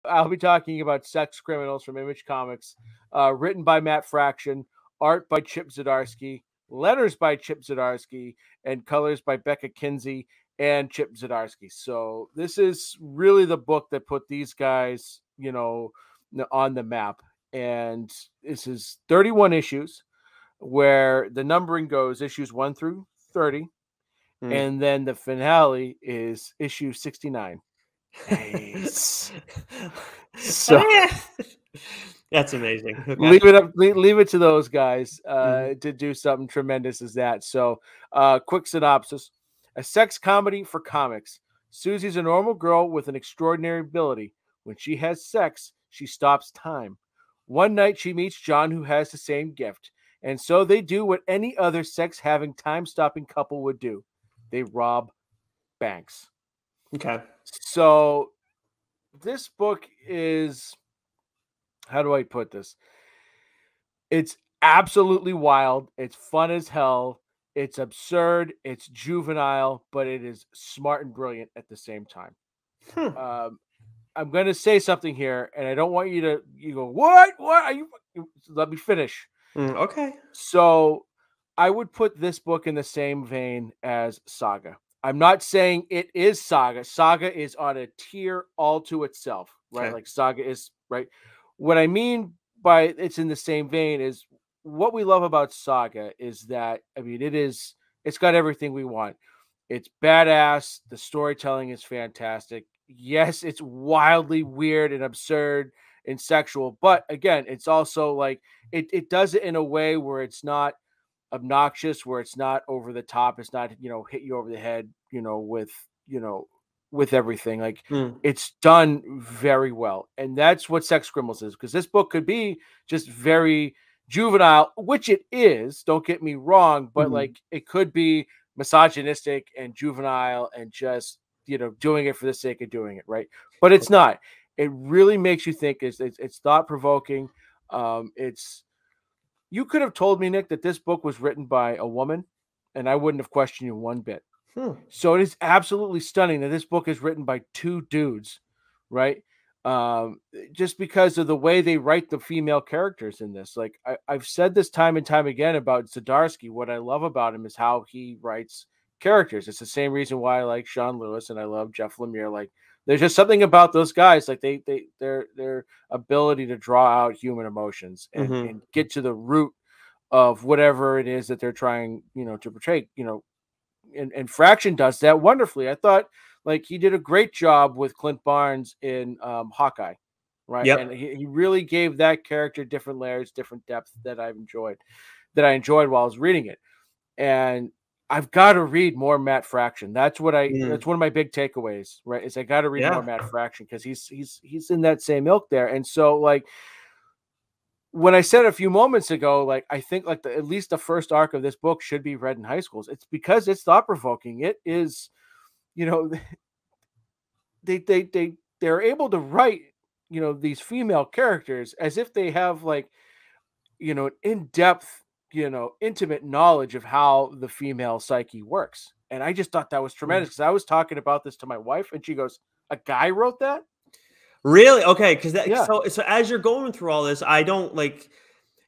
I'll be talking about Sex Criminals from Image Comics, written by Matt Fraction, art by Chip Zdarsky, letters by Chip Zdarsky, and colors by Becca Kinsey and Chip Zdarsky. So this is really the book that put these guys, on the map. And this is 31 issues where the numbering goes issues 1 through 30. And then the finale is issue 69. Nice. So that's amazing. Okay. Leave it to those guys to do something tremendous as that. So quick synopsis. A sex comedy for comics. Susie's a normal girl with an extraordinary ability. When she has sex, she stops time. One night she meets John, who has the same gift. And so they do what any other sex-having, time-stopping couple would do. They rob banks. Okay. So this book is, how do I put this? It's absolutely wild. It's fun as hell. It's absurd. It's juvenile, but it is smart and brilliant at the same time. I'm going to say something here, and I don't want you to go, what are you? Let me finish. Okay. So I would put this book in the same vein as Saga. I'm not saying it is Saga. Saga is on a tier all to itself, right? Okay. Like Saga is, right? What I mean by it's in the same vein is what we love about Saga is that, I mean, it's got everything we want. It's badass. The storytelling is fantastic. Yes, it's wildly weird and absurd and sexual, but again, it's also like it does it in a way where it's not obnoxious, where it's not over the top, it's not hit you over the head with everything. Like it's done very well, and that's what Sex Criminals is, because this book could be just very juvenile, which it is, don't get me wrong, but like it could be misogynistic and juvenile and just doing it for the sake of doing it, right? But it's not. It really makes you think. It's thought-provoking. You could have told me, Nick, that this book was written by a woman, and I wouldn't have questioned you one bit. So it is absolutely stunning that this book is written by two dudes, right? Just because of the way they write the female characters in this. Like I've said this time and time again about Zdarsky. What I love about him is how he writes characters. It's the same reason why I like Sean Lewis and I love Jeff Lemire. Like there's just something about those guys, like their ability to draw out human emotions and get to the root of whatever it is that they're trying, to portray, and Fraction does that wonderfully. I thought like he did a great job with Clint Barnes in Hawkeye, right? Yep. And he really gave that character different layers, different depth that I enjoyed while I was reading it. And I've got to read more Matt Fraction. That's what that's one of my big takeaways, right? Is I got to read more Matt Fraction, because he's in that same ilk there. And so like when I said a few moments ago, like I think like at least the first arc of this book should be read in high schools. It's because it's thought-provoking. It is, they're able to write, these female characters as if they have like, an in-depth, intimate knowledge of how the female psyche works. And I just thought that was tremendous, because I was talking about this to my wife and she goes, a guy wrote that? Really? Okay. Because so as you're going through all this, I don't like,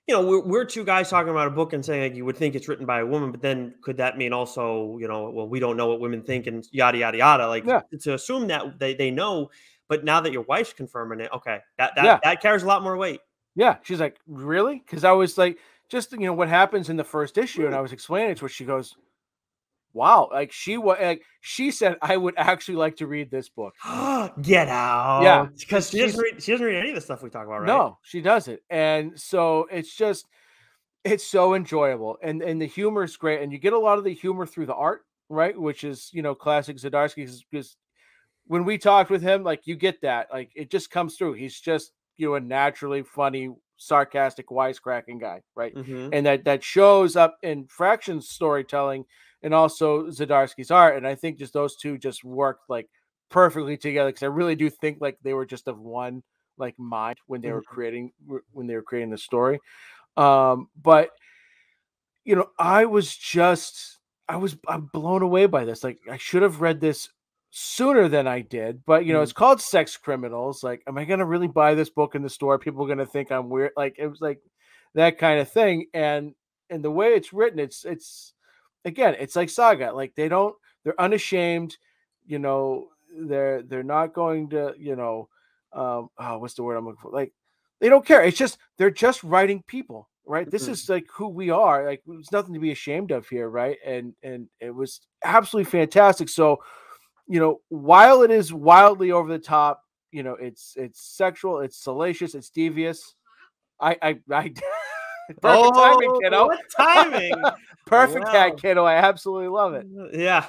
we're two guys talking about a book and saying like you would think it's written by a woman, but then could that mean also, well, we don't know what women think and yada yada yada. Like to assume that they know, but now that your wife's confirming it, okay, that carries a lot more weight. Yeah, she's like, really? Because I was like, just what happens in the first issue, and I was explaining it to her. She goes, wow, like she said I would actually like to read this book. Get out. Yeah, because she doesn't read any of the stuff we talk about, right? No, she doesn't. And so it's so enjoyable, and the humor is great, and you get a lot of the humor through the art, right? Which is classic Zdarsky, because when we talked with him, like you get that, like it just comes through. He's just a naturally funny, sarcastic, wisecracking guy, right? And that shows up in Fraction's storytelling and also Zdarsky's art. And I think just those two just worked like perfectly together, because I really do think like they were just of one like mind when they were creating the story. But I'm blown away by this. Like I should have read this sooner than I did, but it's called Sex Criminals. Like, am I going to really buy this book in the store? People are going to think I'm weird. Like, it was like that kind of thing. And the way it's written, it's again, it's like Saga. Like, they're unashamed, they're not going to, what's the word I'm looking for? Like, they don't care. It's just, they're just writing people, right? This is like who we are. Like, there's nothing to be ashamed of here, right? And it was absolutely fantastic. So, while it is wildly over the top, it's sexual, it's salacious, it's devious. I perfect timing, kiddo. What timing? Perfect cat, kiddo. I absolutely love it. Yeah.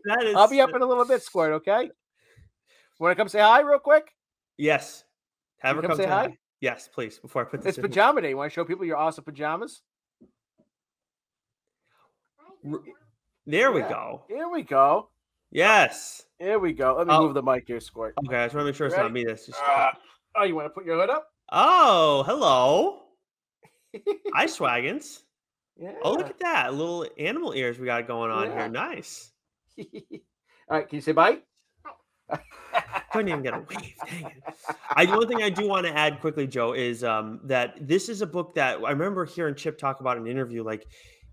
That is. I'll be up in a little bit, Squirt, okay? Want to come say hi real quick? Yes. Have her come say hi? Yes, please, before I put this in. It's pajama day. You want to show people your awesome pajamas? There we go. Here we go. Yes. Here we go. Let me move the mic here, Squirt. Okay, I just want to make sure it's not me. That's just... you want to put your hood up? Oh, hello. Hi, Swaggins. Yeah. Oh, look at that. Little animal ears we got going on here. Nice. All right, can you say bye? Couldn't even get a wave. Dang it. One thing I do want to add quickly, Joe, is that this is a book that I remember hearing Chip talk about in an interview. Like,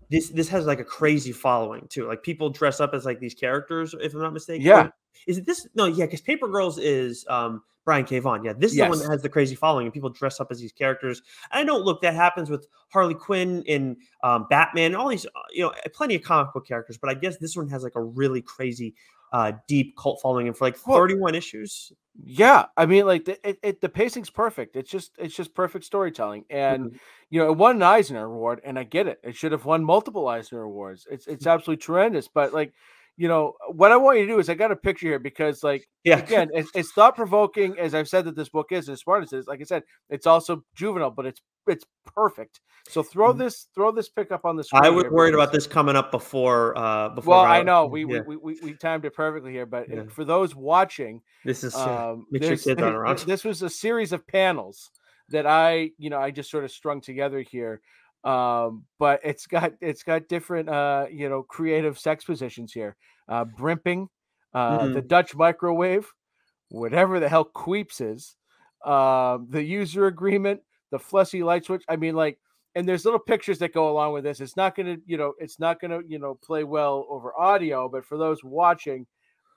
this has like a crazy following too. Like, people dress up as like these characters, if I'm not mistaken. Yeah. Is it this? No, yeah, because Paper Girls is Brian K. Vaughan. Yeah, this is the one that has the crazy following, and people dress up as these characters. And I know, look, that happens with Harley Quinn and Batman and all these, plenty of comic book characters. But I guess this one has like a really crazy, deep cult following, and for like 31 issues. Yeah, I mean, like the pacing's perfect. It's just perfect storytelling, and it won an Eisner Award, and I get it. It should have won multiple Eisner Awards. It's absolutely tremendous. But like, what I want you to do is, I got a picture here because, like, again, it's thought provoking, as I've said that this book is, as smart as it is. Like I said, it's also juvenile, but it's perfect. So throw this pick up on the screen. I was worried about this coming up before. Well, I know we timed it perfectly here, but for those watching, this is make sure kids aren't around. This was a series of panels that I just sort of strung together here. But it's got different creative sex positions here. Brimping, the Dutch microwave, whatever the hell Queeps is, the user agreement, the Flessy light switch. I mean, like, and there's little pictures that go along with this. It's not gonna play well over audio, but for those watching,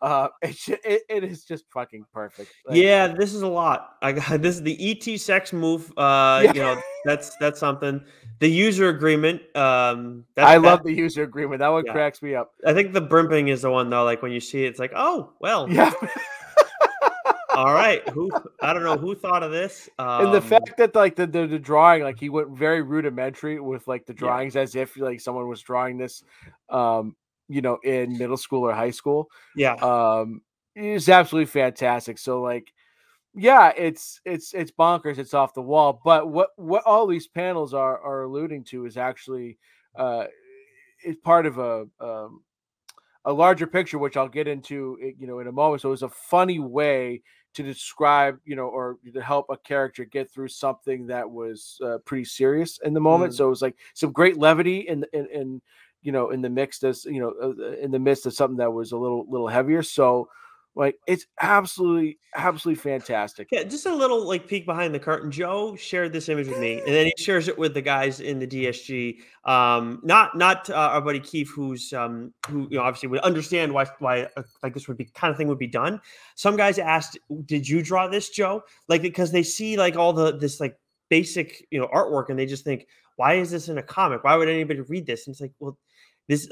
it is just fucking perfect. Like, yeah, this is a lot. I got this is the ET sex move. That's something. The user agreement. I love the user agreement. That one cracks me up. I think the brimping is the one though. Like, when you see it, it's like, oh well. Yeah. All right. I don't know who thought of this. And the fact that, like, the drawing, like, he went very rudimentary with, like, the drawings, as if like someone was drawing this, in middle school or high school. Yeah. It's absolutely fantastic. So, like, yeah, it's bonkers. It's off the wall. But what all these panels are alluding to is actually, it's part of a larger picture, which I'll get into, in a moment. So it was a funny way to describe, or to help a character get through something that was pretty serious in the moment. So it was like some great levity in the mix, in the midst of something that was a little heavier. So, like, it's absolutely fantastic. Yeah, just a little, like, peek behind the curtain. Joe shared this image with me, and then he shares it with the guys in the DSG. Not our buddy Keith, who obviously would understand why like this kind of thing would be done. Some guys asked, "Did you draw this, Joe?" Like, because they see, like, all this like basic artwork, and they just think, "Why is this in a comic? Why would anybody read this?" And it's like, well, this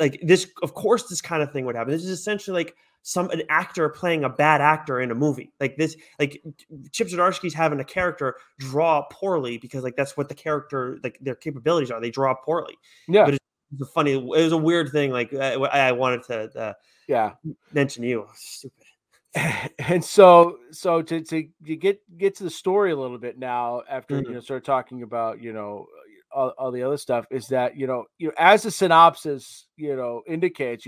of course this kind of thing would happen. This is essentially like an actor playing a bad actor in a movie. Like this, like, Chip Zdarsky's having a character draw poorly because, like, that's what the character, like, their capabilities are. They draw poorly. Yeah. But it was a weird thing. Like, I wanted to mention to you. Stupid. And so to get to the story a little bit now, after start talking about all the other stuff, is that as the synopsis indicates,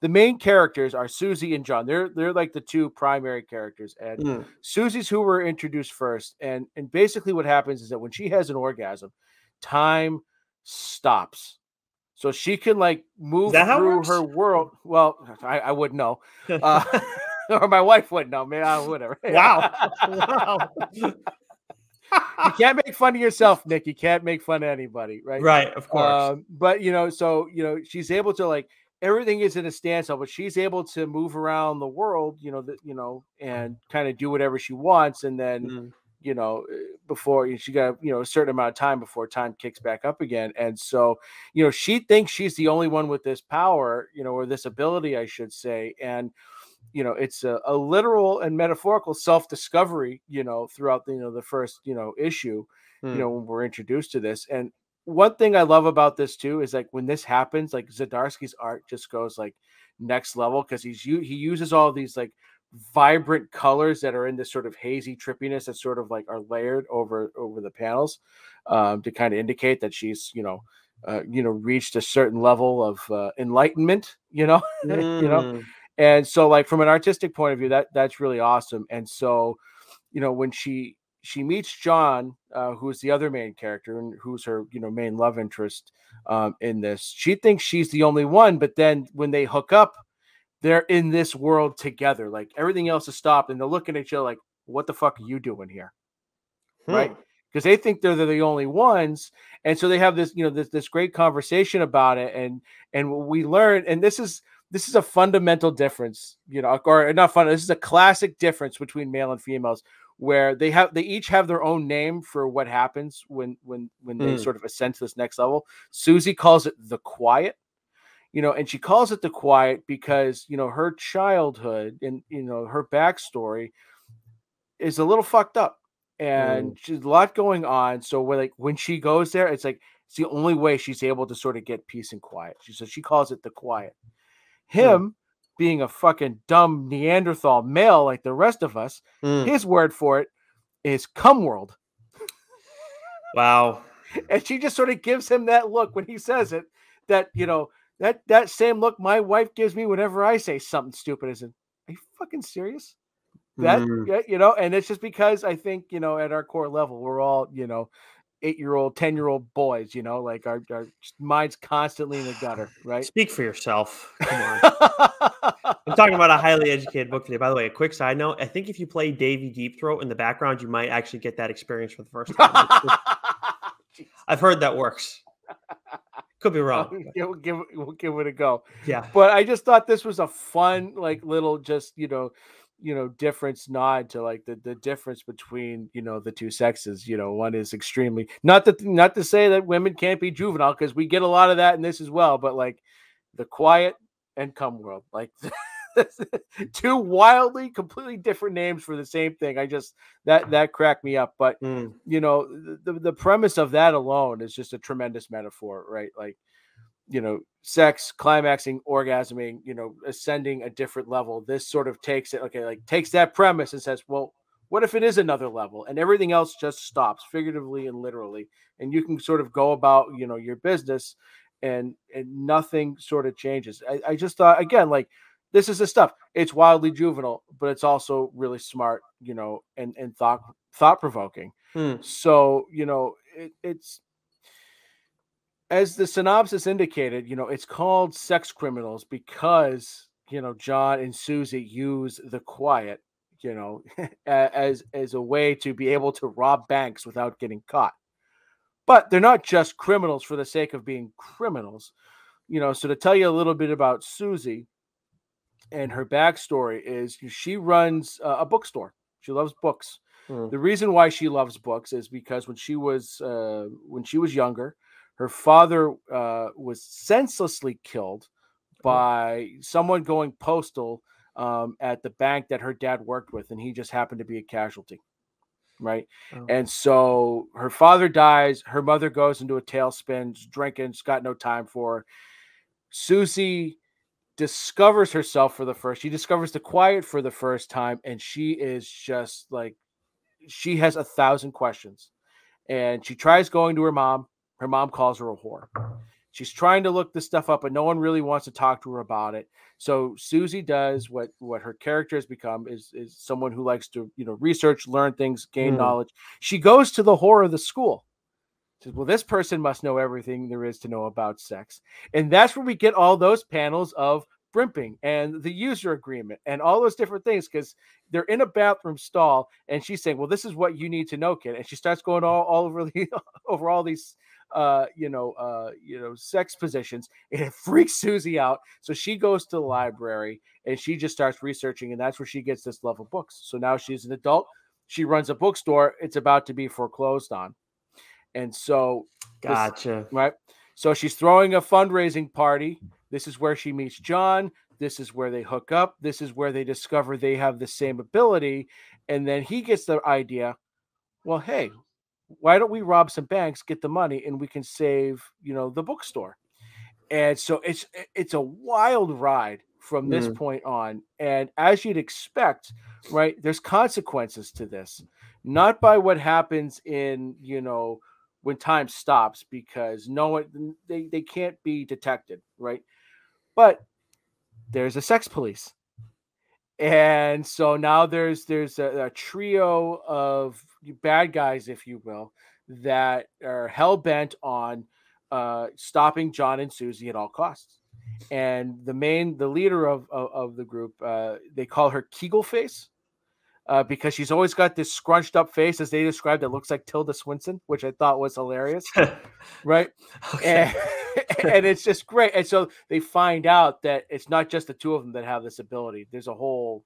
the main characters are Susie and John. They're like the two primary characters, and Susie's who were introduced first. And basically what happens is that when she has an orgasm, time stops. So she can like move through her world. Well, I wouldn't know. Or my wife wouldn't know. Maybe whatever. Wow. Wow. You can't make fun of yourself, Nick. You can't make fun of anybody, right? Right, of course. But so she's able to like everything is in a standstill, but she's able to move around the world, and kind of do whatever she wants, and then before she got a certain amount of time before time kicks back up again, and so she thinks she's the only one with this power, or this ability, I should say, and it's a literal and metaphorical self-discovery, throughout the first, issue, when we're introduced to this. And one thing I love about this too is like when this happens, like Zdarsky's art just goes like next level because he uses all these like vibrant colors that are in this sort of hazy trippiness that sort of like are layered over the panels, to kind of indicate that she's reached a certain level of enlightenment, And so like from an artistic point of view, that's really awesome. And so, when she meets John, who's the other main character and who's her, main love interest in this, she thinks she's the only one. But then when they hook up, they're in this world together. Like everything else is stopped and they're looking at each other like, what the fuck are you doing here? Right. Because they think they're the only ones. And so they have this, this great conversation about it. And what we learn, and this is a fundamental difference, or not fun. This is a classic difference between male and females, where they each have their own name for what happens when they sort of ascend to this next level. Susie calls it the quiet, and she calls it the quiet because, her childhood and, her backstory is a little fucked up and she's a lot going on. So when she goes there, it's like, it's the only way she's able to sort of get peace and quiet. She calls it the quiet. Him being a fucking dumb Neanderthal male like the rest of us, his word for it is cum world. Wow. And she just sort of gives him that look when he says it, that, that same look my wife gives me whenever I say something stupid. Are you fucking serious? That, and it's just because I think, at our core level, we're all, 8-year-old, 10-year-old boys, like our mind's constantly in the gutter, right? Speak for yourself. Come on. I'm talking about a highly educated book today. By the way, a quick side note, I think if you play Davy Deep Throat in the background, you might actually get that experience for the first time. I've heard that works. Could be wrong. We'll give it a go. Yeah. But I just thought this was a fun, like little just, difference nod to like the difference between, the two sexes. One is extremely not to say that women can't be juvenile, because we get a lot of that in this as well, but like the quiet and cum world, like two wildly completely different names for the same thing. I just that cracked me up. But the premise of that alone is just a tremendous metaphor, right? Like, sex, climaxing, orgasming, ascending a different level. This sort of takes that premise and says, well, what if it is another level and everything else just stops, figuratively and literally, and you can sort of go about, your business and nothing sort of changes. I just thought, again, like, this is the stuff. It's wildly juvenile, but it's also really smart, and thought provoking. So, it's, as the synopsis indicated, it's called Sex Criminals because, John and Susie use the quiet, as a way to be able to rob banks without getting caught. But they're not just criminals for the sake of being criminals. So to tell you a little bit about Susie and her backstory is she runs a bookstore. She loves books. The reason why she loves books is because when she was younger, her father was senselessly killed by someone going postal at the bank that her dad worked with, and he just happened to be a casualty, right? And so her father dies, her mother goes into a tailspin, drinking, she's got no time for her. Susie discovers herself she discovers the quiet for the first time, and she is just like, she has 1,000 questions, and she tries going to her mom. Her mom calls her a whore. She's trying to look this stuff up, but no one really wants to talk to her about it. So Susie does what her character has become, is someone who likes to, research, learn things, gain knowledge. She goes to the whore of the school Says, well, this person must know everything there is to know about sex. And that's where we get all those panels of brimping and the user agreement and all those different things, because they're in a bathroom stall and she's saying, well, this is what you need to know, kid. And she starts going all over over all these sex positions, and it freaks Susie out. So she goes to the library and she just starts researching, and that's where she gets this love of books. So now she's an adult. She runs a bookstore. It's about to be foreclosed on. And so, gotcha. Right. So she's throwing a fundraising party. This is where she meets John. This is where they hook up. This is where they discover they have the same ability. And then he gets the idea, well, hey, why don't we rob some banks, get the money, and we can save, the bookstore. And so it's a wild ride from this point on. And as you'd expect, right, there's consequences to this, not by what happens in, when time stops, because they can't be detected, right? But there's a sex police. And so now there's a trio of bad guys, if you will, that are hell-bent on stopping John and Susie at all costs. And the leader of the group, they call her Kegel Face, because she's always got this scrunched up face, as they described, that looks like Tilda Swinton, which I thought was hilarious. Right. Okay. And it's just great. And so they find out that it's not just the two of them that have this ability. There's a whole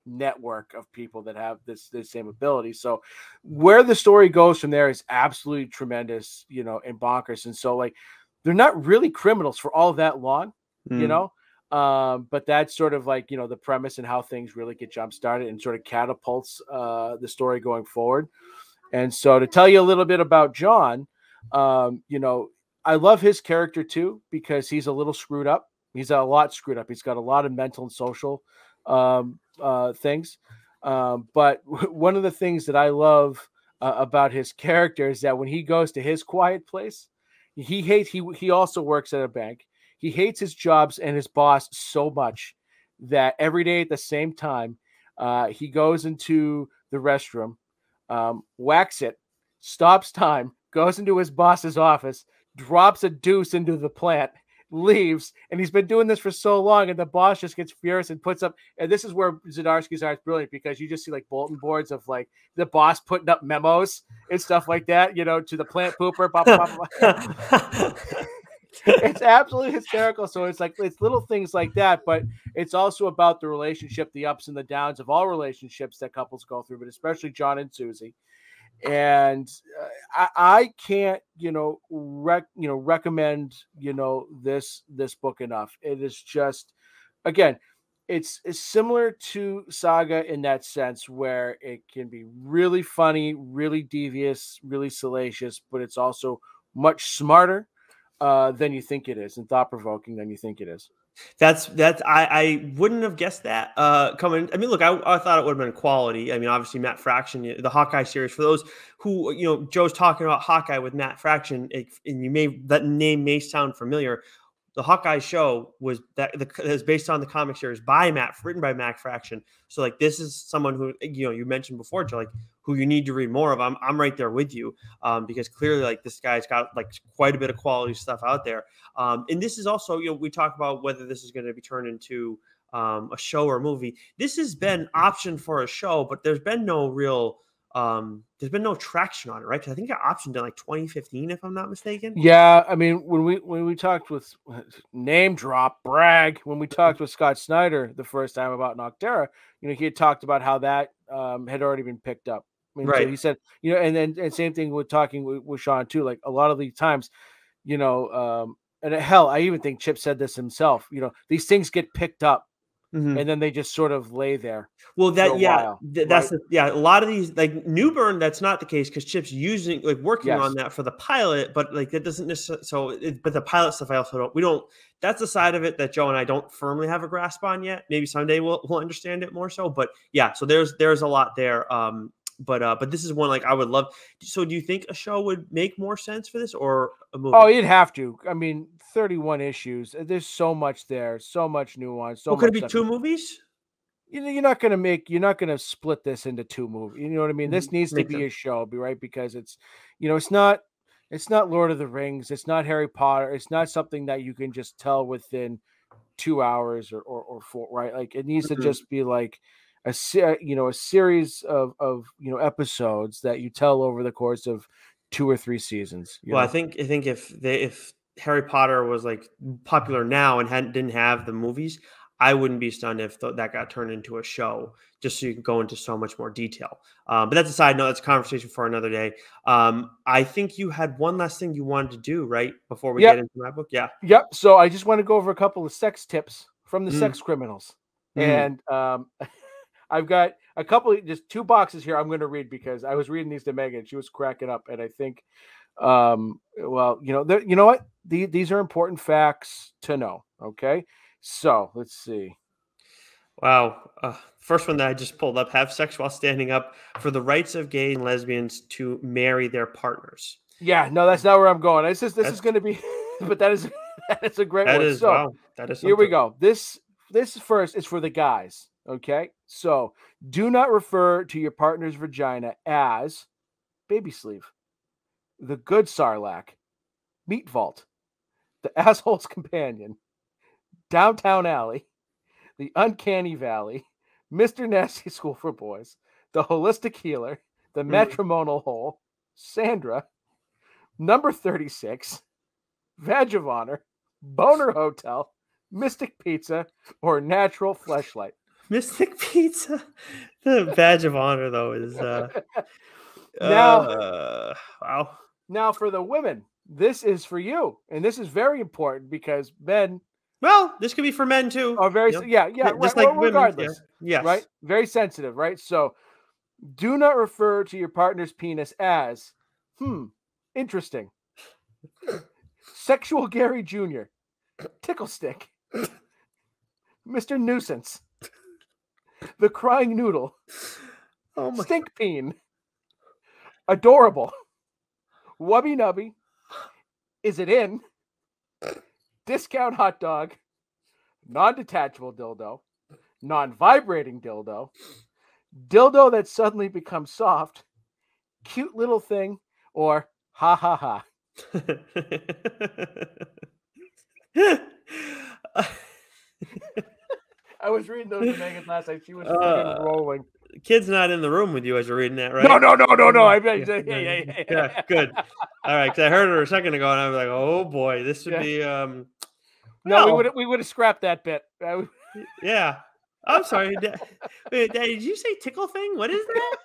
network of people that have this same ability. So where the story goes from there is absolutely tremendous, and bonkers. And so, like, they're not really criminals for all that long, but that's sort of like, the premise and how things really get jump started and sort of catapults the story going forward. And so, to tell you a little bit about John, I love his character too, because he's a little screwed up. He's a lot screwed up. He's got a lot of mental and social things. But one of the things that I love about his character is that when he goes to his quiet place, he also works at a bank. He hates his jobs and his boss so much that every day at the same time, he goes into the restroom, whacks it, stops time, goes into his boss's office, drops a deuce into the plant, leaves, and he's been doing this for so long, and the boss just gets furious and puts up, and this is where Zdarsky's art is brilliant, because you just see like bulletin boards of like the boss putting up memos and stuff like that, to the plant pooper, blah, blah, blah, blah. It's absolutely hysterical. So it's little things like that, but it's also about the relationship, the ups and the downs of all relationships that couples go through, but especially John and Susie. And I can't, recommend, this book enough. It is just, again, it's similar to Saga in that sense, where it can be really funny, really devious, really salacious, but it's also much smarter than you think it is, and thought-provoking than you think it is. I wouldn't have guessed that coming. I mean, look, I thought it would have been quality. I mean, obviously Matt Fraction, the Hawkeye series. For those who Joe's talking about Hawkeye with Matt Fraction, and that name may sound familiar. The Hawkeye show was based on the comic series written by Matt Fraction. So like, this is someone who you mentioned before, Joe, like, who you need to read more of. I'm right there with you, because clearly, like, this guy's got like quite a bit of quality stuff out there. And this is also, we talk about whether this is going to be turned into a show or a movie. This has been optioned for a show, but there's been no real there's been no traction on it, right? Because I think it optioned in like 2015, if I'm not mistaken. Yeah, I mean, when we talked with name drop brag, when we talked with Scott Snyder the first time about Noctera, he had talked about how that had already been picked up. I mean, right. So he said, and same thing with talking with Sean too. Like, a lot of these times, and hell, I even think Chip said this himself. These things get picked up. Mm-hmm. And then they just sort of lay there. Well, that's a lot of these, like Newburn, that's not the case, because Chip's working on that for the pilot, but like that doesn't necessarily. But the pilot stuff, I also don't. That's the side of it that Joe and I don't firmly have a grasp on yet. Maybe someday we'll understand it more so. But yeah, so there's a lot there. But this is one, like, I would love. So do you think a show would make more sense for this, or a movie? Oh, you'd have to. I mean, 31 issues. There's so much there, so much nuance. So could it be 2 movies? You're not going to split this into 2 movies. You know what I mean? This needs to be a show, right? Because it's, it's not It's not Lord of the Rings. It's not Harry Potter. It's not something that you can just tell within 2 hours or 4, right? Like it needs to just be like a series of episodes that you tell over the course of 2 or 3 seasons. Well, I think if Harry Potter was like popular now and didn't have the movies, I wouldn't be stunned if that got turned into a show, just so you can go into so much more detail. But that's a side note. That's a conversation for another day. I think you had one last thing you wanted to do, right, before we get Yep. into my book. Yeah. Yep. So I just want to go over a couple of sex tips from the Mm. sex criminals. Mm. And I've got a couple of just 2 boxes here I'm going to read because I was reading these to Megan. She was cracking up. And I think, well, you know what? These are important facts to know. Okay. So let's see. Wow. First one that I just pulled up: have sex while standing up for the rights of gays and lesbians to marry their partners. Yeah, no, that's not where I'm going. This is going to be, but that is a great That one. is So wow. That is here we something. go. This first is for the guys. Okay, so do not refer to your partner's vagina as baby sleeve, the good sarlacc, meat vault, the asshole's companion, downtown alley, the uncanny valley, Mr. Nasty School for Boys, the holistic healer, the matrimonial hole, Sandra, number 36, Vag of Honor, Boner Hotel, Mystic Pizza, or Natural Fleshlight. Mystic Pizza. The badge of honor, though, is Now, wow. now for the women, this is for you, and this is very important because men Well, this could be for men too. are very right. Just Well, like women. Yeah. regardless, right? Yes. Very sensitive, right? So, do not refer to your partner's penis as, interesting, sexual Gary Jr., tickle stick, Mr. Nuisance, the crying noodle, Oh my. stink peen, adorable, wubby nubby, is it in, discount hot dog, non-detachable dildo, non-vibrating dildo, dildo that suddenly becomes soft, cute little thing, or ha ha ha. I was reading those to Megan last night. She was fucking rolling. Kid's not in the room with you as you're reading that, right? No. I bet. Yeah, good. All right, because I heard her a second ago, and I was like, "Oh boy, this would be." No, we would have scrapped that bit. Yeah, I'm sorry. Wait, Dad, did you say tickle thing? What is that?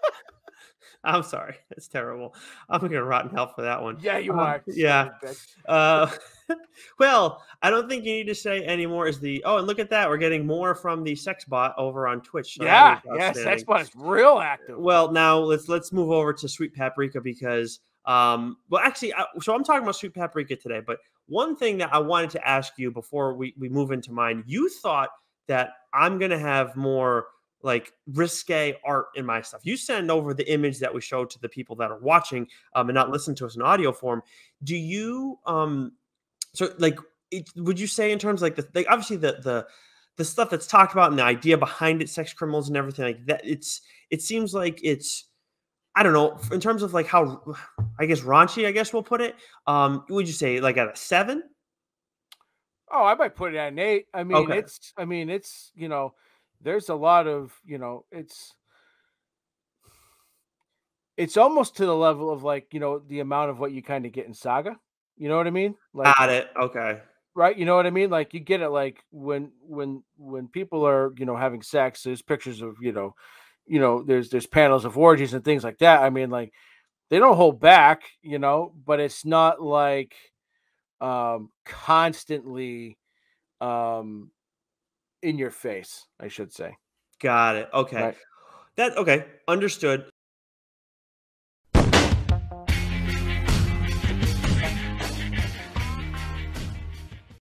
I'm sorry. It's terrible. I'm gonna rot in hell for that one. Yeah, you are. Yeah. Well, I don't think you need to say anymore. And look at that. We're getting more from the sex bot over on Twitch. So yeah, sex bot is real active. Well, now let's move over to Sweet Paprika because well, actually, so I'm talking about Sweet Paprika today. But one thing that I wanted to ask you before we move into mine, you thought that I'm gonna have more like risque art in my stuff. You send over the image that we showed to the people that are watching and not listen to us in audio form. Do you so like would you say in terms of like obviously the stuff that's talked about and the idea behind it, sex criminals and everything like that, it seems like it's, I don't know, in terms of like how I guess raunchy, I guess we'll put it. Would you say like at a 7? Oh, I might put it at an 8. I mean, Okay. it's there's a lot of, it's almost to the level of like, the amount of what you kind of get in Saga. You know what I mean? Like, Got it. Okay. right? You know what I mean? Like you get it like when people are, having sex, there's pictures of, there's panels of orgies and things like that. I mean, like they don't hold back, but it's not like constantly in your face, I should say. Got it. Okay. Right. Okay. Understood.